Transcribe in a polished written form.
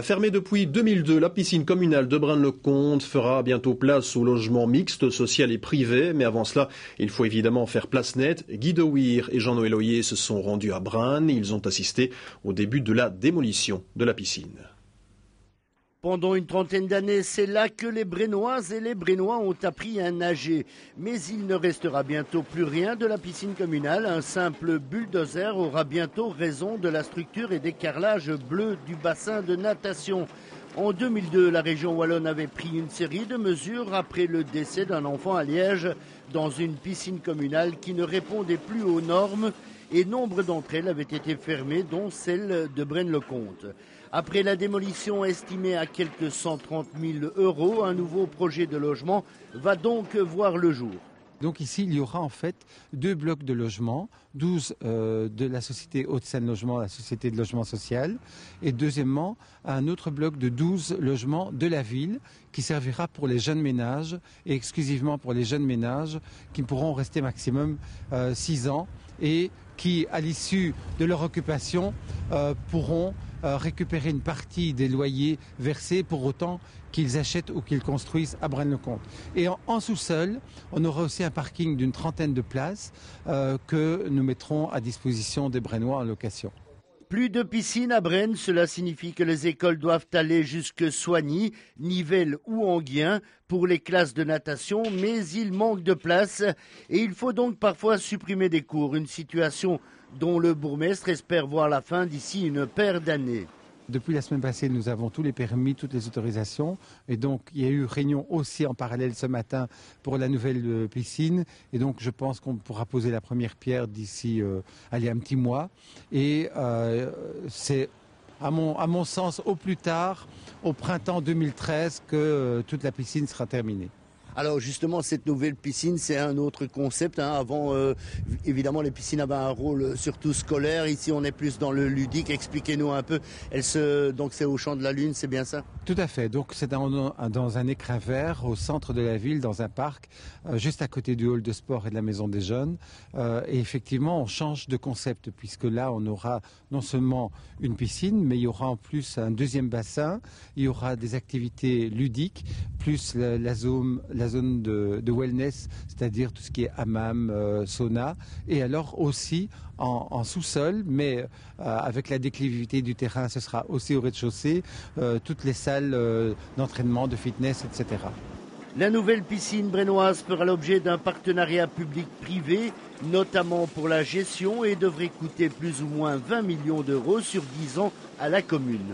Fermée depuis 2002, la piscine communale de Braine-le-Comte fera bientôt place au logement mixte, social et privé. Mais avant cela, il faut évidemment faire place nette. Guy De Weer et Jean-Noël Hoyer se sont rendus à Braine. Ils ont assisté au début de la démolition de la piscine. Pendant une trentaine d'années, c'est là que les Brainoises et les Brainois ont appris à nager. Mais il ne restera bientôt plus rien de la piscine communale. Un simple bulldozer aura bientôt raison de la structure et des carrelages bleus du bassin de natation. En 2002, la région wallonne avait pris une série de mesures après le décès d'un enfant à Liège dans une piscine communale qui ne répondait plus aux normes et nombre d'entre elles avaient été fermées, dont celle de Braine-le-Comte. Après la démolition estimée à quelques 130 000 €, un nouveau projet de logement va donc voir le jour. Donc ici, il y aura en fait 2 blocs de logement, 12 de la société Hauts-de-Seine Logement, la société de logement social, et deuxièmement, un autre bloc de 12 logements de la ville qui servira pour les jeunes ménages et exclusivement pour les jeunes ménages qui pourront rester maximum 6 ans et qui, à l'issue de leur occupation, pourront récupérer une partie des loyers versés pour autant qu'ils achètent ou qu'ils construisent à Braine-le-Comte. Et en sous-sol, on aura aussi un parking d'une trentaine de places que nous mettrons à disposition des Brainois en location. Plus de piscine à Braine, cela signifie que les écoles doivent aller jusque Soigny, Nivelles ou Enghien pour les classes de natation, mais il manque de place et il faut donc parfois supprimer des cours, une situation dont le bourgmestre espère voir la fin d'ici une paire d'années. Depuis la semaine passée, nous avons tous les permis, toutes les autorisations. Et donc, il y a eu réunion aussi en parallèle ce matin pour la nouvelle piscine. Et donc, je pense qu'on pourra poser la première pierre d'ici un petit mois. Et c'est, à mon sens, au plus tard, au printemps 2013, que toute la piscine sera terminée. Alors justement, cette nouvelle piscine, c'est un autre concept. Avant, évidemment, les piscines avaient un rôle surtout scolaire. Ici, on est plus dans le ludique. Expliquez-nous un peu. Donc c'est au Champ de la Lune, c'est bien ça? Tout à fait. Donc c'est dans un écrin vert au centre de la ville, dans un parc, juste à côté du hall de sport et de la maison des jeunes. Et effectivement, on change de concept puisque là, on aura non seulement une piscine, mais il y aura en plus un deuxième bassin. Il y aura des activités ludiques, plus la zone de wellness, c'est-à-dire tout ce qui est hammam, sauna, et alors aussi en sous-sol, mais avec la déclivité du terrain, ce sera aussi au rez-de-chaussée, toutes les salles d'entraînement, de fitness, etc. La nouvelle piscine brainoise fera l'objet d'un partenariat public-privé, notamment pour la gestion, et devrait coûter plus ou moins 20 millions € sur 10 ans à la commune.